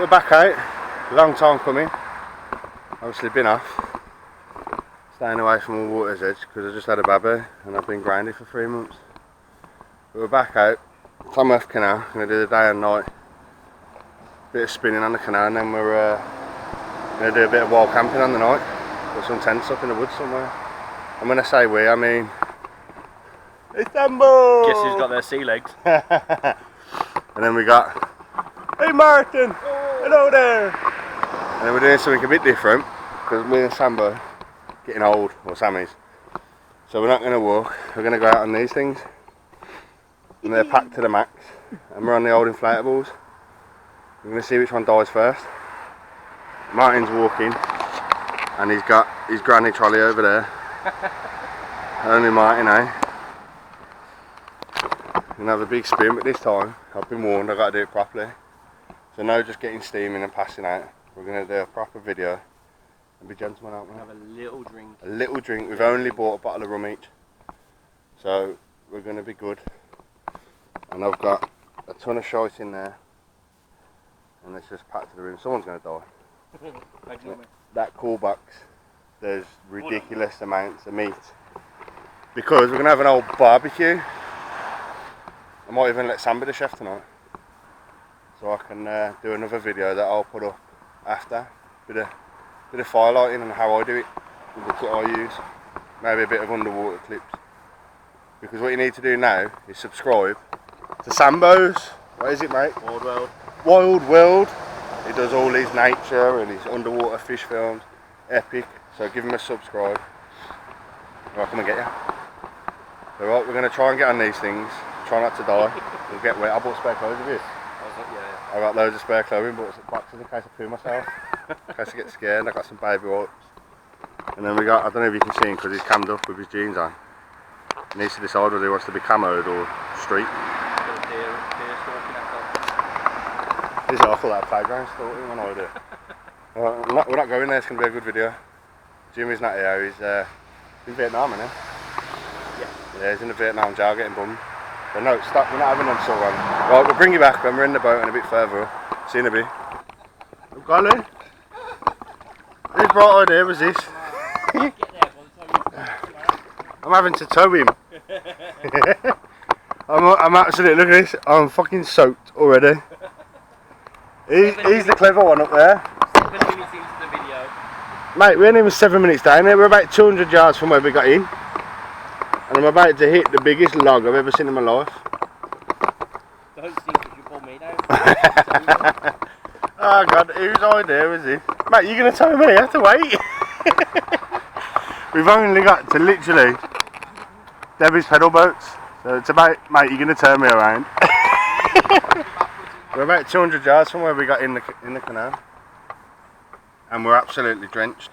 we're back out. Long time coming. Obviously been off. Staying away from the water's edge because I just had a baby and I've been grounded for 3 months. But we're back out. Tamworth Canal. I'm going to do the day and night. Bit of spinning on the canal, and then we're going to do a bit of wild camping on the night. Put some tents up in the woods somewhere. I'm going to say we, I mean... Istanbul! Guess who's got their sea legs? And then we got... Hey Martin! Oh. Hello there! And then we're doing something a bit different because me and Sambo getting old, or Sammy's. So we're not going to walk, we're going to go out on these things. And they're packed to the max. And we're on the old inflatables. We're going to see which one dies first. Martin's walking and he's got his granny trolley over there. Only Martin, eh? We're going to have a big spin, but this time I've been warned I've got to do it properly. So no just getting steaming and passing out. We're going to do a proper video and be gentlemen, aren't we? Have a little drink. A little drink. We've only bought a bottle of rum each. So we're going to be good. And I've got a ton of shite in there. And it's just packed to the room. Someone's going to die. That cool box, there's ridiculous amounts of meat. Because we're going to have an old barbecue. I might even let Sam be the chef tonight. So I can do another video that I'll put up after. Bit of firelighting and how I do it. With the kit I use. Maybe a bit of underwater clips. Because what you need to do now is subscribe to Sambo's. What is it, mate? Wild World. Wild World. He does all his nature and his underwater fish films. Epic. So give him a subscribe. I'll come and get you. Alright, we're going to try and get on these things. Try not to die. We'll get wet. I bought spare clothes of this. I got loads of spare clothing, bought some boxes in case I poo myself. In case I get scared. I got some baby wipes. And then we got, I don't know if you can see him because he's cammed up with his jeans on. He needs to decide whether he wants to be camoed or street. It's awful that playground stalking when I do it. We're not going there, it's going to be a good video. Jimmy's not here, he's in Vietnam, isn't he? Yeah, he's in the Vietnam jail getting bummed. But no, stop, we're not having them sort on. Right, we'll bring you back when we're in the boat and a bit further up. See you in a bit. Oh, golly. Whose bright idea was this? I'm having to tow him. I'm absolutely, look at this, I'm fucking soaked already. He's the clever one up there. 7 minutes into the video. Mate, we ain't even 7 minutes down there, we're about 200 yards from where we got in. And I'm about to hit the biggest log I've ever seen in my life. Don't think if you pull me down. Oh God, whose idea was this? Mate, you're going to tell me I have to wait? We've only got to literally Debbie's pedal boats. So it's about, mate, you're going to turn me around. We're about 200 yards from where we got in the canal. And we're absolutely drenched.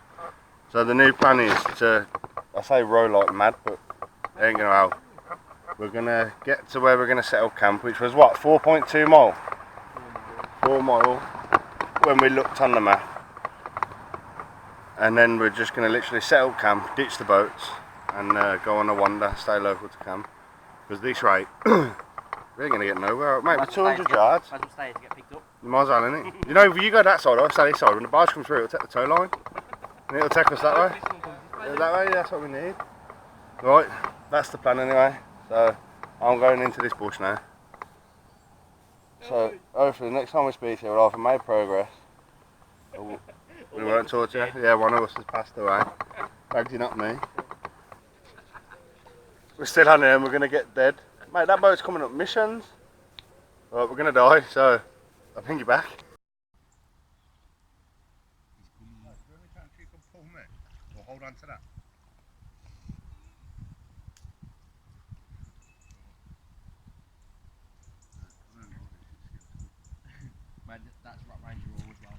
So the new plan is to, I say row like mad, but it ain't going to help. We're going to get to where we're going to set up camp, which was what, 4.2 mile? 4 mile, when we looked on the map. And then we're just going to literally set up camp, ditch the boats, and go on a wander, stay local to camp. Because this rate, we ain't going to get nowhere. Mate, we're 200 yards. Might as well stay to get picked up. You might as well, innit? You know, if you go that side, I'll stay this side. When the barge comes through, it'll take the tow line. And it'll take us that way. That way, that's what we need. Right, that's the plan anyway. So, I'm going into this bush now. So, hopefully the next time we speak here, we'll have made progress. We won't talk to you. Yeah, one of us has passed away. Bagsy, not me. We're still on here and we're going to get dead. Mate, that boat's coming up missions. Right, we're going to die, so I'll bring you back. Hold on to that. Man, that's right Ranger all as well.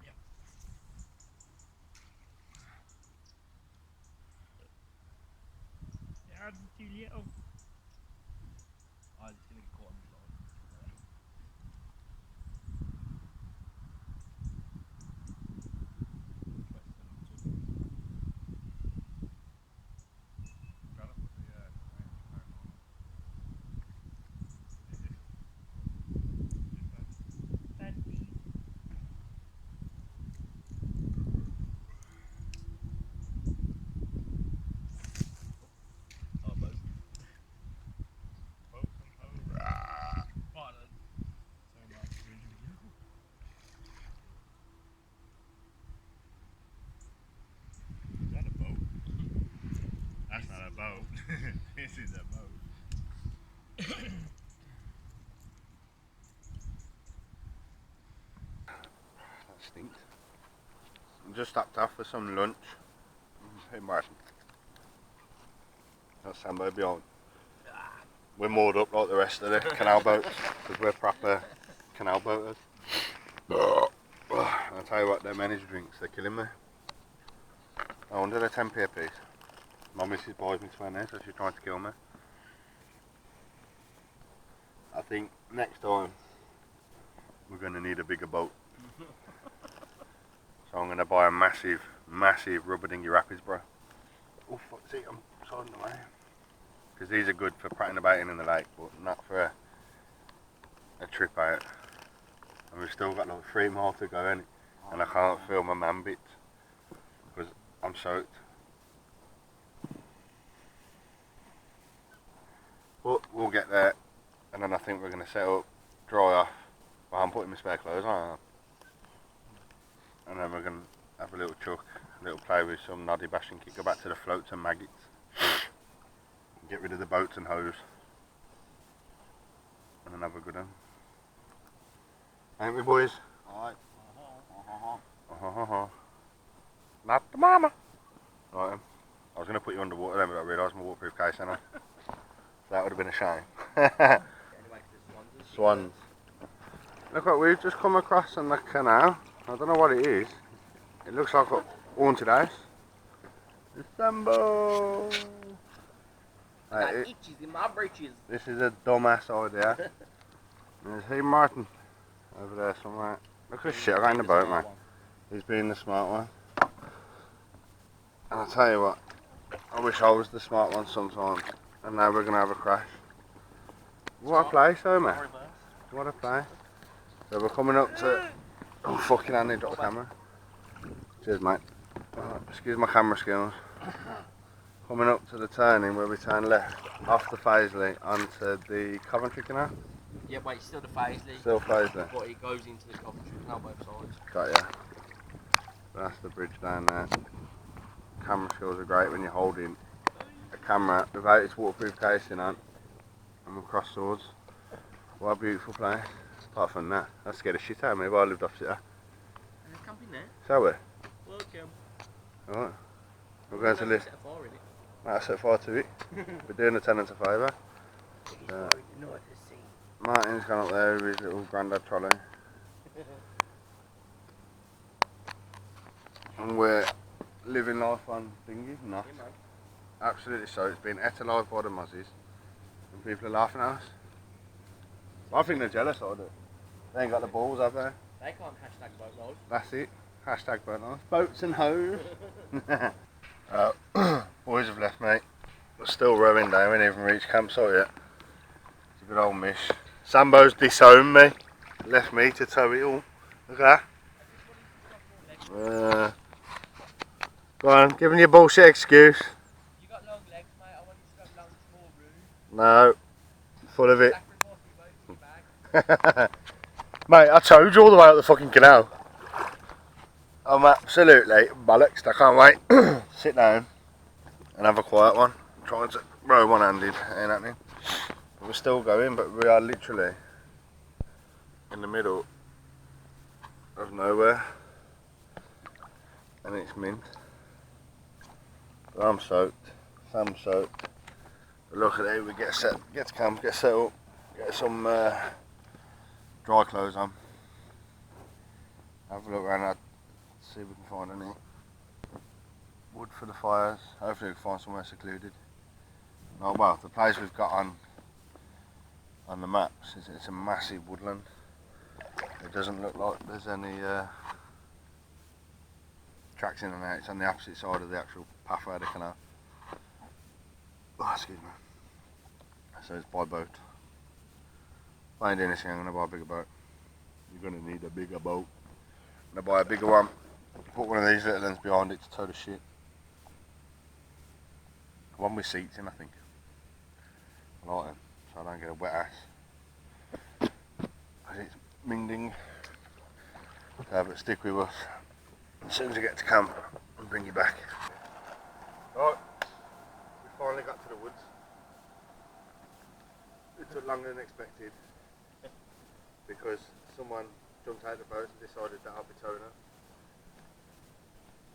Yeah, too little. I'm just going to get caught on the side. boat. This is a boat. That stinks. Just stopped off for some lunch. Hey Martin. That's Sambo behind. We're moored up like the rest of the canal boats because we're proper canal boaters. I'll tell you what, them energy drinks, they're killing me. I wonder they're 10p a piece. My missus buys me 20, so she's trying to kill me. I think next time we're going to need a bigger boat. So I'm going to buy a massive rubber dinghy Rappids, bro. Oh fuck, see, I'm sliding away. Because these are good for prattling about in the lake, but not for a trip out. And we've still got like 3 miles to go, innit? And I can't feel my man bits because I'm soaked. But we'll get there, and then I think we're going to set up, dry off. Well, I'm putting my spare clothes on. And then we're going to have a little chuck, a little play with some noddy bashing kit, go back to the floats and maggots. Get rid of the boats and hose. And then have a good one. Ain't we, boys? Alright. Not the mama. Right then. I was going to put you underwater then, but I realised my waterproof case ain't on. That would have been a shame. Swans. Look what we've just come across on the canal. I don't know what it is. It looks like a haunted house. It's Sambo. Got itches in my britches. This is a dumbass idea. There's Hey Martin over there somewhere. Look at the shit I got in the boat, man. He's being the smart one. And I'll tell you what, I wish I was the smart one sometimes. And now we're going to have a crash. What a place though, man. What a place. So we're coming up to... Oh fucking hell, I need to drop the camera. Cheers mate. Excuse my camera skills. Coming up to the turning where we turn left off the Paisley onto the Coventry Canal. Yeah, wait, still the Paisley. Still Paisley. But it goes into the Coventry Canal both sides. Got ya. That's the bridge down there. Camera skills are great when you're holding a camera without its waterproof casing on and with cross swords. What a beautiful place. Apart from that scared the shit out of me, but I lived opposite her. Camping there. Shall we? Welcome. Alright. We're going to live. I set fire to it. We're doing the tenants a favour. Martin's gone up there with his little grandad trolley. And we're living life on dinghy, not. Absolutely so. It's been ate alive by the mozzies. And people are laughing at us. I think they're jealous of it. They ain't got the balls, have they? They can't hashtag boat load. That's it. Hashtag boat load. Boats and hose. Boys have left, mate. We're still rowing down. We haven't even reached campsite yet. It's a good old mish. Sambo's disowned me. Left me to tow it all. Look at that. Go on, giving you a bullshit excuse. You got long legs, mate. I want you to go long, small room. No. Full of it. Mate, I towed you all the way up the fucking canal. I'm absolutely bollocks. I can't wait. Sit down and have a quiet one. I'm trying to row one-handed, ain't happening. We're still going, but we are literally in the middle of nowhere, and it's mint. But I'm soaked. Sam's soaked. But look at it. We get to camp, get set up, get some dry clothes on. Have a look around that. See if we can find any wood for the fires. Hopefully we can find somewhere secluded. Oh well, the place we've got on the maps is it's a massive woodland. It doesn't look like there's any tracks in and out. It's on the opposite side of the actual pathway of the canal. Oh, excuse me. So it's by boat. If I ain't doing anything, I'm going to buy a bigger boat. You're going to need a bigger boat. I'm going to buy a bigger one. Put one of these little ones behind it to tow the shit. One with seats in, I think. I like them, so I don't get a wet ass. Because it's minging. But stick with us. As soon as we get to camp, I'll bring you back. Right, we Finally got to the woods. It took longer than expected because someone jumped out of the boat and decided that I'll be towing her.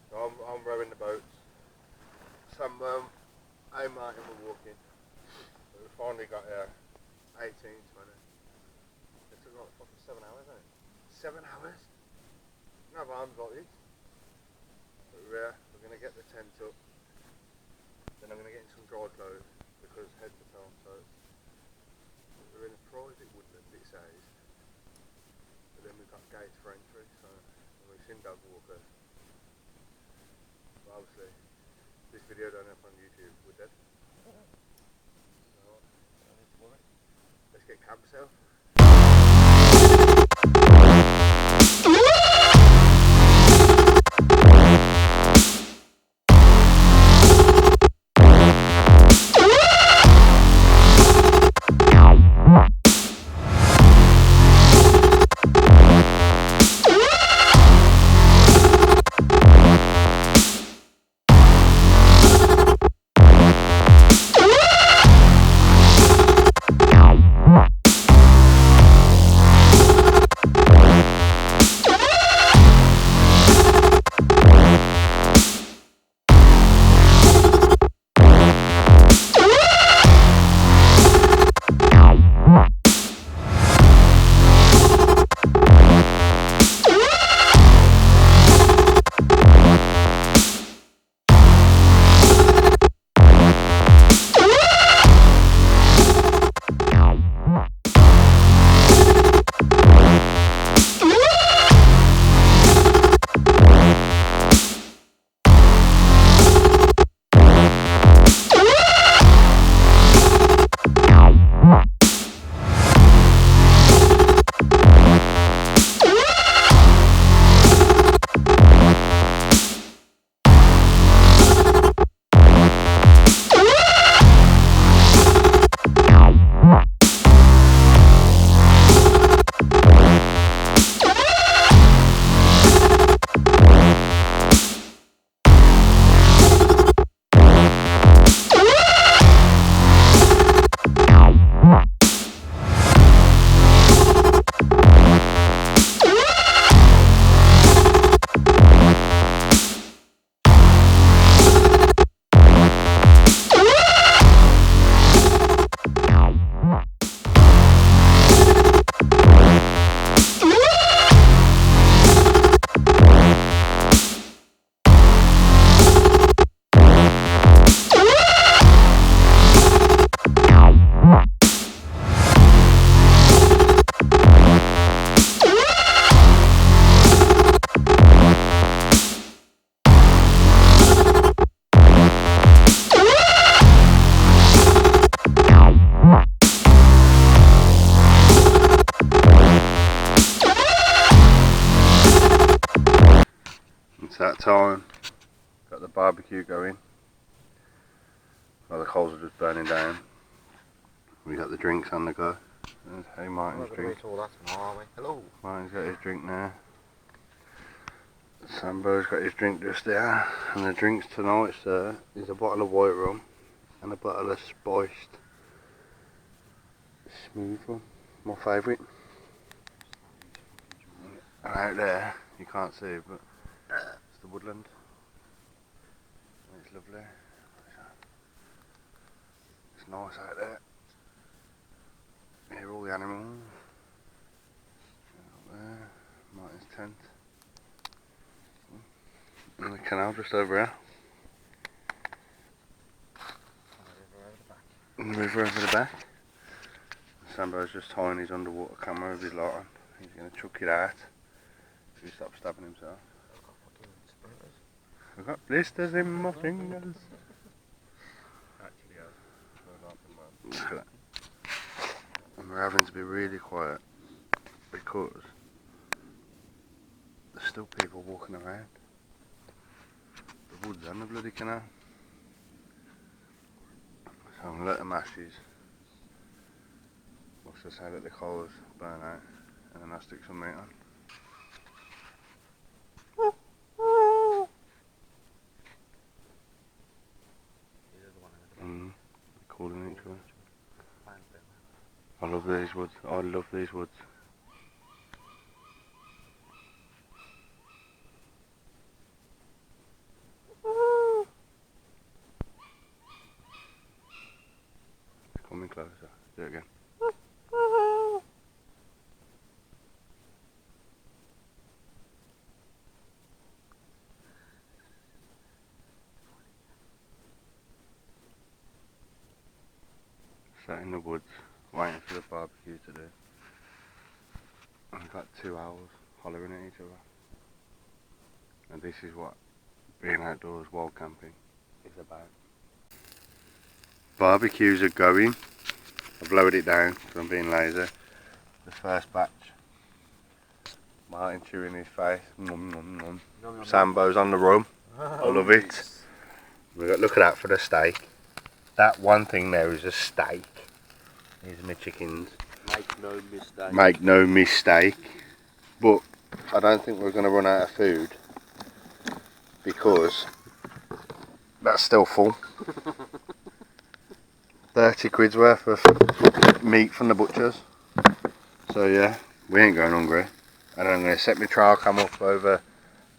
So I'm rowing the boats. Sam and Martin were walking. So we finally got here. 18, 20. It took like fucking 7 hours, didn't it? 7 hours? No arms like this. But we're going to get the tent up. Then I'm going to get in some dry clothes because head to toe I'm soaked. We're in a private woodland, it says. But then we've got gates for entry, so we've seen dog walkers. But obviously, this video don't up on YouTube, we're dead. So, let's get camp set up. It's that time. Got the barbecue going. Well, the coals are just burning down. We got the drinks on the go. There's hey Martin's drink. All that tomorrow, are we? Hello. Martin's got his drink there. Sambo's got his drink just there. And the drinks tonight, sir, is a bottle of white rum and a bottle of spiced smooth rum. My favourite. And out there, you can't see, but it's the woodland. It's lovely. It's nice out there. Hear all the animals. Out there, Martin's tent. And the canal just over here. And the river over the back. Sambo's just tying his underwater camera with his light on. He's going to chuck it out if he stops stabbing himself. I've got blisters in my fingers. Look at that. And we're having to be really quiet because there's still people walking around the woods and the bloody canal. So I'm going to let them ashes, watch us how let the coals burn out, and then I'll stick some meat on. love these woods. I love these woods. It's coming closer. Do it again. Sat in the woods, waiting for the barbecue to do. I've got 2 owls hollering at each other. And this is what being outdoors wild camping is about. Barbecues are going. I've lowered it down because I'm being lazy. The first batch. Martin chewing his face. Nom, nom, nom. Sambo's on the rum. I love it. We got, look at that for the steak. That one thing there is a steak. These are my chickens. Make no mistake. Make no mistake. But I don't think we're going to run out of food because that's still full. 30 quid's worth of meat from the butchers. So yeah, we ain't going hungry. And I'm going to set my trail cam up over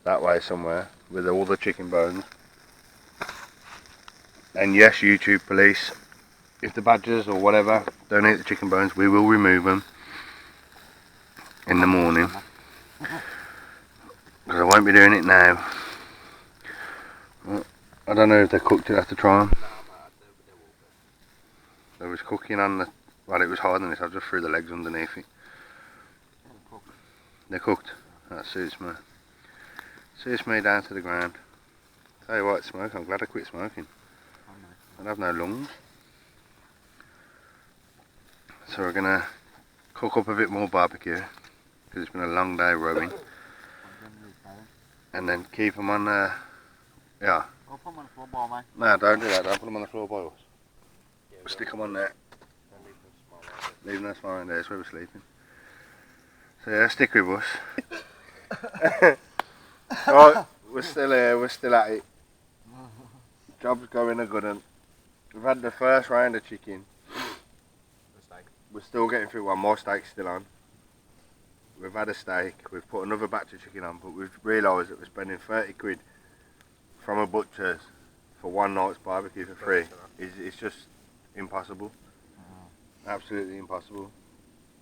that way somewhere with all the chicken bones. And yes, YouTube police, if the badgers or whatever don't eat the chicken bones, we will remove them in the morning. Because I won't be doing it now. I don't know if they're cooked, I'll have to try them. There was cooking on the, well, it was hard than this, I just threw the legs underneath it. They're cooked. That suits me. Suits me down to the ground. Tell you what, smoke, I'm glad I quit smoking. I'd have no lungs. So we're gonna cook up a bit more barbecue because it's been a long day rowing. And then keep them on yeah. I'll put them on the floor ball, mate. No, don't do that, don't put them on the floor boils. We'll stick them on there. Leave them small around there, that's where we're sleeping. So yeah, stick with us. Right, we're still here, we're still at it. Job's going a good one. We've had the first round of chicken. We're still getting through one more steak's still on. We've had a steak, we've put another batch of chicken on, but we've realised that we're spending 30 quid from a butcher's for one night's barbecue for free. It's just impossible. Absolutely impossible.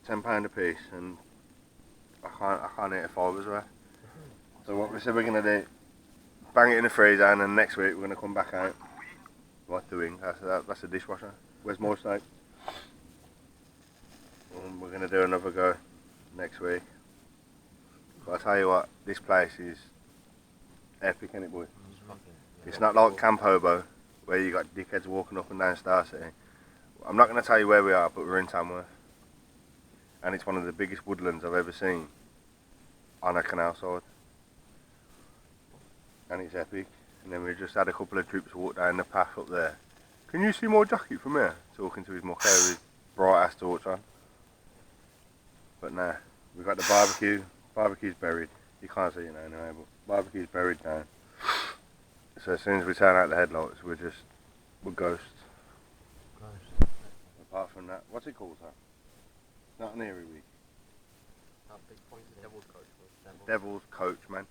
£10 a piece, and I can't eat a fiver's worth. So what we said we're gonna do, bang it in the freezer, and then next week we're gonna come back out. What doing? That's a dishwasher. Where's more steak? And we're gonna do another go next week. But I tell you what, this place is epic, isn't it, boy? It's not like Camp Hobo, where you got dickheads walking up and down Star City. I'm not going to tell you where we are, but we're in Tamworth. And it's one of the biggest woodlands I've ever seen on a canal side. And it's epic. And then we just had a couple of troops walk down the path up there. Can you see my jacket from here? Talking to his mucker with his bright ass torch on. But nah, we've got the barbecue. Barbecue's buried. You can't see it now anyway, but barbecue's buried down. So as soon as we turn out the headlights, we're ghosts. Apart from that, what's it called, sir? Not an eerie week. That big point is Devil's Coach. Devil's Coach, man.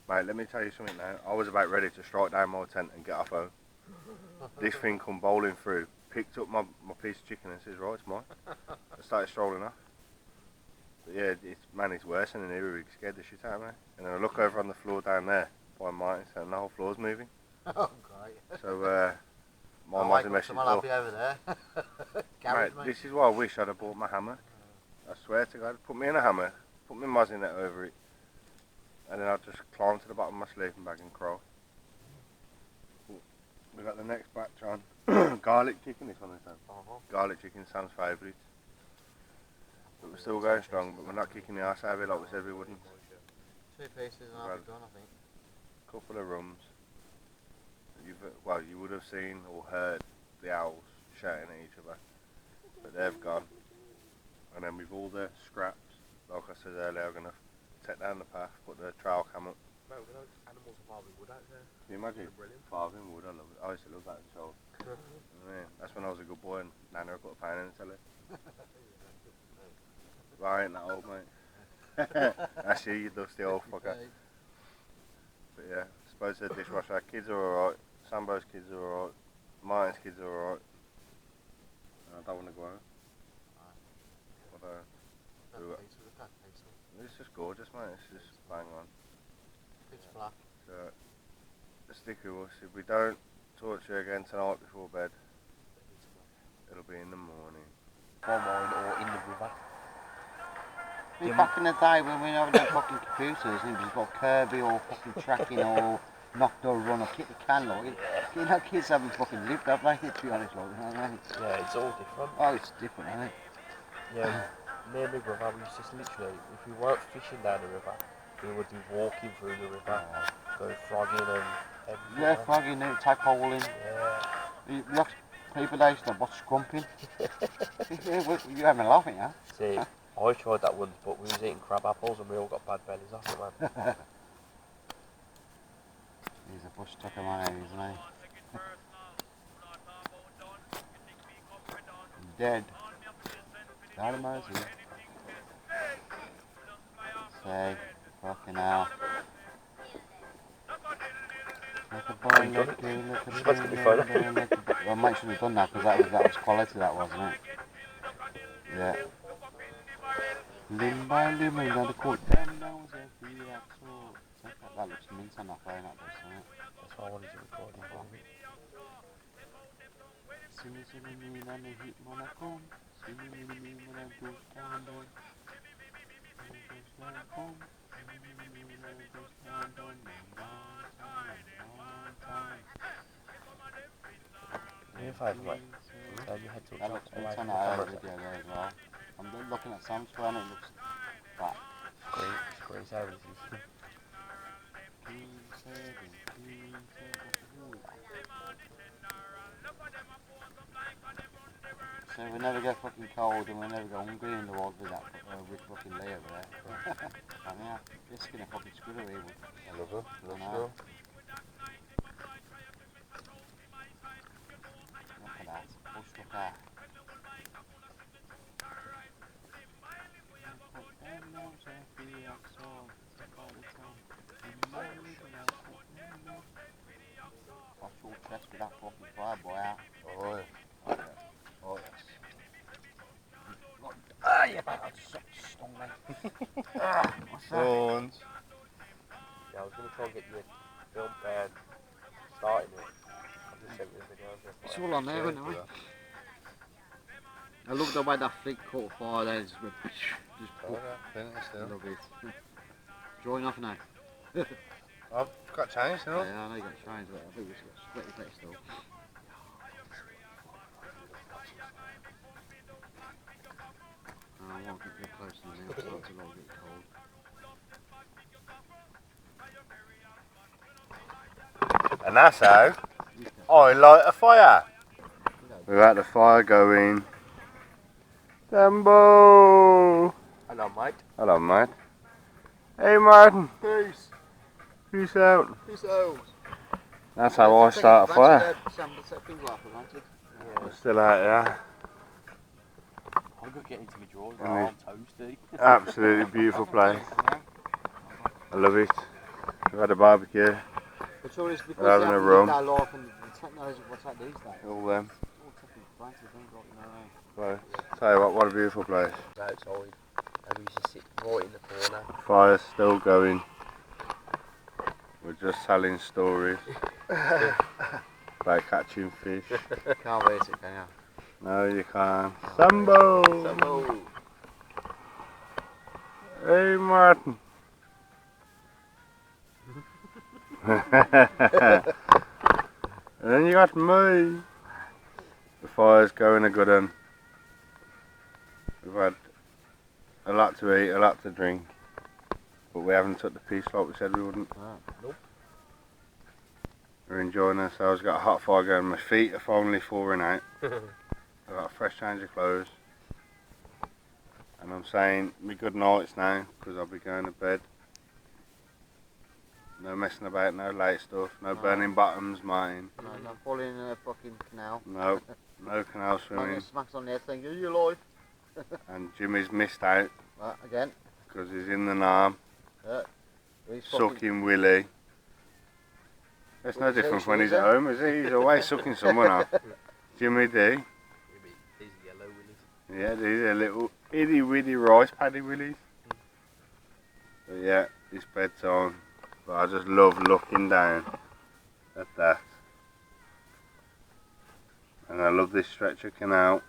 Mate, let me tell you something now. I was about ready to strike down my tent and get off home. This thing come bowling through, picked up my piece of chicken and says, right, it's mine. I started strolling off. But yeah, it's worse than an eerie week. Scared the shit out of me. And then I look over on the floor down there by Martin, and the whole floor's moving. Oh, great. So, my mother messaged me. I'll be over there. Mate, this is why I wish I'd have bought my hammer. I swear to God, put me in a hammer, put my mozzie net over it, and then I'd just climb to the bottom of my sleeping bag and crawl. We got the next batch on. Garlic chicken, this one is time. Garlic chicken, Sam's favourite. But we're still going strong, but we're not kicking the arse out of it like we said we wouldn't. 2 pieces and I'll be done, I think. Couple of rums. You would have seen or heard the owls shouting at each other, but they've gone. And then with all the scraps, like I said earlier, I'm going to take down the path, put the trail cam up. Mate, we're going to animals of Harvey Wood out there. Can you imagine? Brilliant. Carving wood, I love it. I used to love that as a child. Man, that's when I was a good boy and Nana put a pan in the telly. That's you dusty old fucker. But yeah, I suppose the dishwasher. Our kids are alright. Sambo's kids are alright. Martin's kids are alright. I don't want to go home. But it's just gorgeous, mate. It's just bang on. Pitch black. So, stick with us. If we don't talk to you again tonight before bed, it'll be in the morning. Or mine, or in the river. Back in the day when we had no fucking computers and you've got Kirby or fucking tracking or knocked or run or kick the can, like, you know, kids haven't fucking lived, have they, to be honest, like, you know what I mean? Yeah, it's all different. Oh, it's different, isn't it? Yeah, near my brother, we used to literally, if we weren't fishing down the river, we would be walking through the river, go frogging and everything. Yeah, frogging, tadpoling. Yeah. You look, people they used to watch scrumping. You having a laugh, ain't you? See, I tried that once, but we was eating crab apples and we all got bad bellies off it, man. He's a bush tucker man, isn't he? Dead. Not a mercy. Say, fucking hell. Well, make sure we've done that because that was quality, that wasn't it? Yeah. Limb by limb, and the court down now was every axle. That looks mint on that phone, that does, doesn't it? That's why I wanted to record it. See me and the heat when I come. See me when I go down there. You're fine, mate. Turn your head to That looks mint on that other video there as well. I'm looking at Sam's phone and it looks fat. It's great services. So we never get fucking cold and we never go hungry in the world with that with fucking Lee over there. And yeah, this skin a fucking screw away. I love her. Look at that. Push the car. Watch your chest with that fucking fire, boy, out. Oh yeah. Oh yes. Ah, yeah, but I just stung me. What's that? Prawns. Yeah, I was going to try and get you film starting it. I've just sent you the video. It's all on there, isn't it? I love the way that flick caught fire there. Just went, Oh yeah, finish I still. love it. Join off now. I've got changed now. Yeah, I know you got shines, but I think we should split the plate still. I want to get close to the nail, so it's a little bit cold. And that's how I light a fire. We've got the fire going. Dumbo! Hello, mate. Hello, mate. Hey, Martin. Peace. Peace out. Peace out. That's how I start a fire. Yeah. We're still out here. I'm going to get into my drawers now. I'm toasty. Absolutely beautiful place. I love it. We've had a barbecue. We're having a rum. What's that these days? All them. All fucking fancy things like, you know what I mean? So, tell you what a beautiful place. Outside. And we used to sit right in the corner. Fire's still going. We're just telling stories about catching fish. Can't wait it, can you? No, you can't. Sambo! Sambo. Hey, Martin. And then you got me. The fire's going a good one. We've had a lot to eat, a lot to drink, but we haven't took the piece like we said we wouldn't. Nope. We're enjoying ourselves. Got a hot fire going. My feet are finally thawing out. I've got a fresh change of clothes, and I'm saying me good nights now because I'll be going to bed. No messing about, no late stuff, no burning bottoms, mine. No, not falling in a fucking canal. No, no canal swimming. Smacks on the head saying, are you alive? And Jimmy's missed out. Again. because he's in the arm, He's fucking- sucking Willie. It's no different when he's at home, is he? He's always sucking someone up. Jimmy D. These yellow willies. Yeah, these are little itty witty rice paddy willies. But yeah, it's bedtime. But I just love looking down at that. And I love this stretch of canal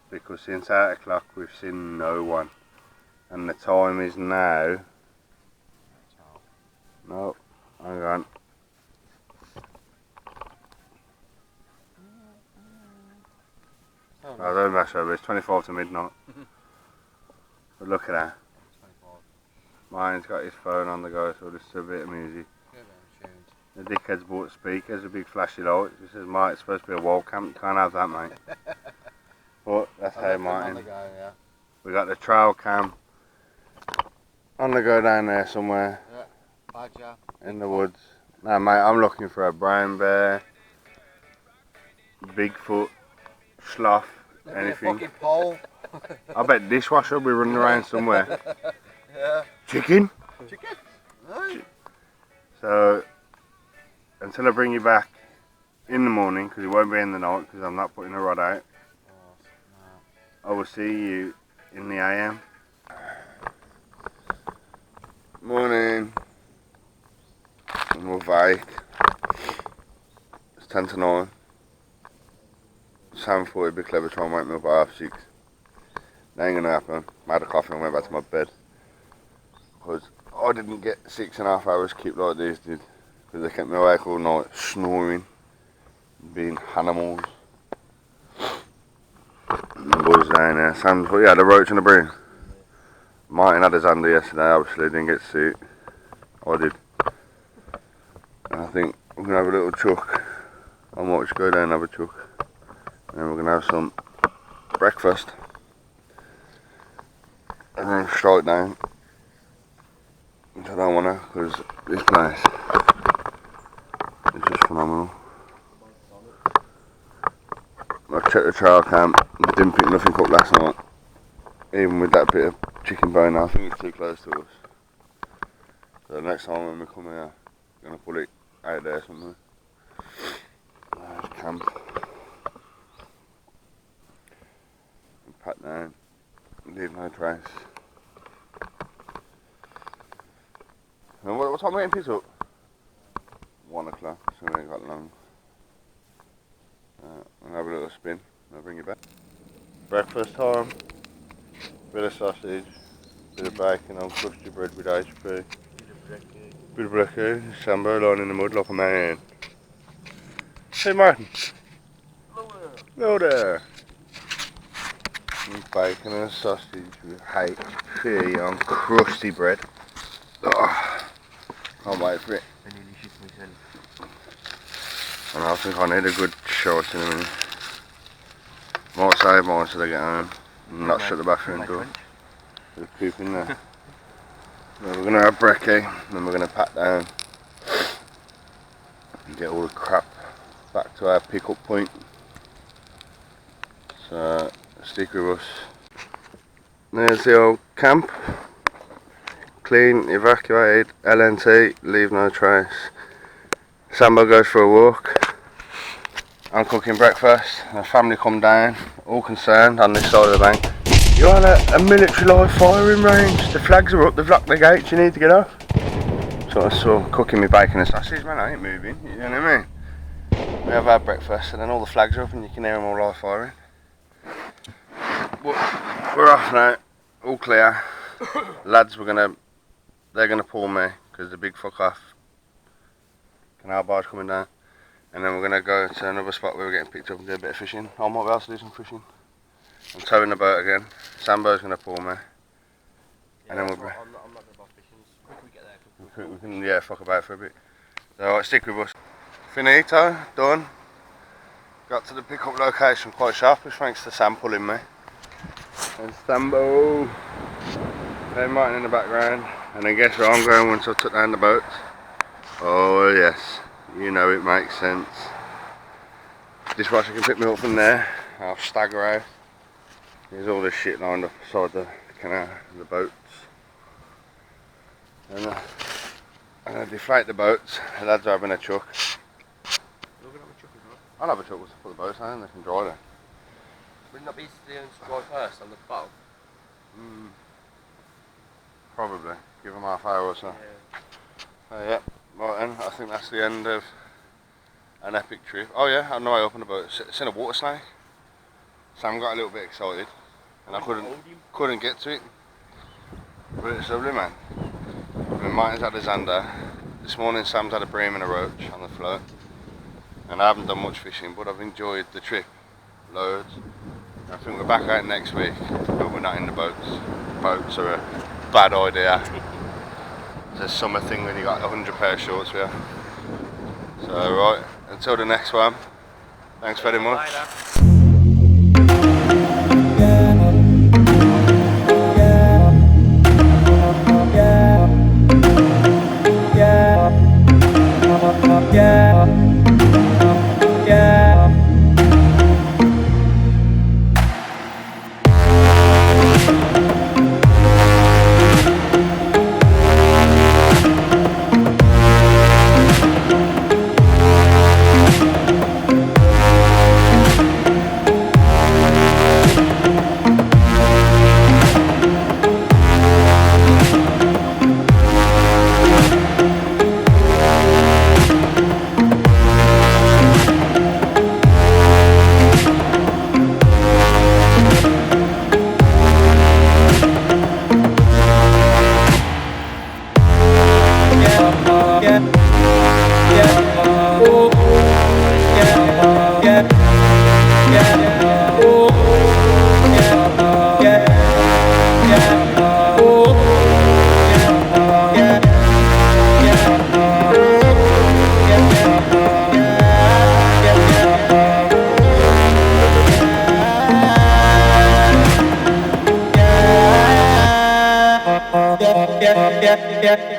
because since 8 o'clock we've seen no one. And the time is now. No, hang on. I don't mess over, it's 25 to midnight. But look at that. Mine's got his phone on the go, so just a bit of music. The dickhead's bought speakers, a big flashy light. He says, mate, it's supposed to be a wall camp, you can't have that, mate. But that's how Martin. We got the trail cam on the go down there somewhere. Badger. In the woods. No, mate, I'm looking for a brown bear, Bigfoot, sloth, anything. Fucking pole. I bet dishwasher will be running around somewhere. Yeah. Chicken? Chicken? Aye. So, until I bring you back in the morning, because it won't be in the night, because I'm not putting a rod out, I will see you in the AM. Morning. And we're awake. It's 10 to 9. 7:40, be clever, try and wake me up at 6:30. That ain't gonna happen. I had a coffee and went back to my bed. Because I didn't get 6.5 hours keep like these did. Because they kept me awake all night, snoring, being animals. And the boys down there. Sam's, yeah, the roach and the broom. Martin had his under yesterday, obviously didn't get to see it. I did. And I think we're gonna have a little chuck. I might just go down and have a chuck. And then we're gonna have some breakfast. And then straight down. Which I don't wanna, because this place is just phenomenal. I checked the trail camp, didn't pick nothing up last night. Even with that bit of chicken bone, I think it's too close to us. So the next time when we come here, we're gonna put it out there somewhere. There's camp. And pat down, leave no trace. And what time are we getting picked up? 1 o'clock, so we ain't got long. I'll have a little spin, I'll bring you back. Breakfast time. Bit of sausage, bit of bacon on crusty bread with HP. Bit of brekkie, Sambo lying in the mud like a man. Hey Martin. Hello there. And bacon and sausage with HP on crusty bread. Oh, can't wait for it. And I think I need a good shot in a minute. Might save mine till I get home. And not shut the bathroom door. There's poop in there. Then we're going to have brekkie, then we're going to pat down and get all the crap back to our pick-up point. So stick with us. There's the old camp. Clean, evacuated, LNT, leave no trace. Sambo goes for a walk. I'm cooking breakfast. The family come down, all concerned on this side of the bank. You're on a military live firing range. The flags are up, they've locked the gates, you need to get off. So I saw cooking me bacon and sausage, man, I ain't moving, you know what I mean? We have our breakfast and then all the flags are up and you can hear them all live firing. But we're off now, all clear. Lads, they're gonna pull me because the big fuck off canal barge coming down. And then we're gonna go to another spot where we're getting picked up and do a bit of fishing. I might be able to do some fishing. I'm towing the boat again. Sambo's gonna pull me. Yeah, and then we'll I'm not going to buy fishing. We get there. we can yeah, fuck about for a bit. So alright, stick with us. Finito, done. Got to the pickup location quite sharpish thanks to Sam pulling me. And Sambo. Hey Martin in the background. And then guess where I'm going once I took down the boat? Oh yes, you know it makes sense. Dishwasher can pick me up from there. I'll stagger out. There's all this shit lined up beside the canal, the boats. And I'm going to deflate the boats. The lads are having a chuck. You're going to have a chuck as well. I'll have a chuck, we'll put the boats down and they can dry there. Wouldn't that be the dry first on the bottom? Probably. Give them half hour or so. Yeah. Yeah, right then, I think that's the end of an epic trip. Oh yeah, I know I opened the boat. It's in a water snake. Sam got a little bit excited and I couldn't get to it. But it's lovely, man. Martin's had a zander. This morning Sam's had a bream and a roach on the float. And I haven't done much fishing, but I've enjoyed the trip loads. I think we're back out next week, but we're not in the boats. Boats are a bad idea. It's a summer thing when you got 100 pair of shorts here. So right, until the next one, thanks very much. yeah.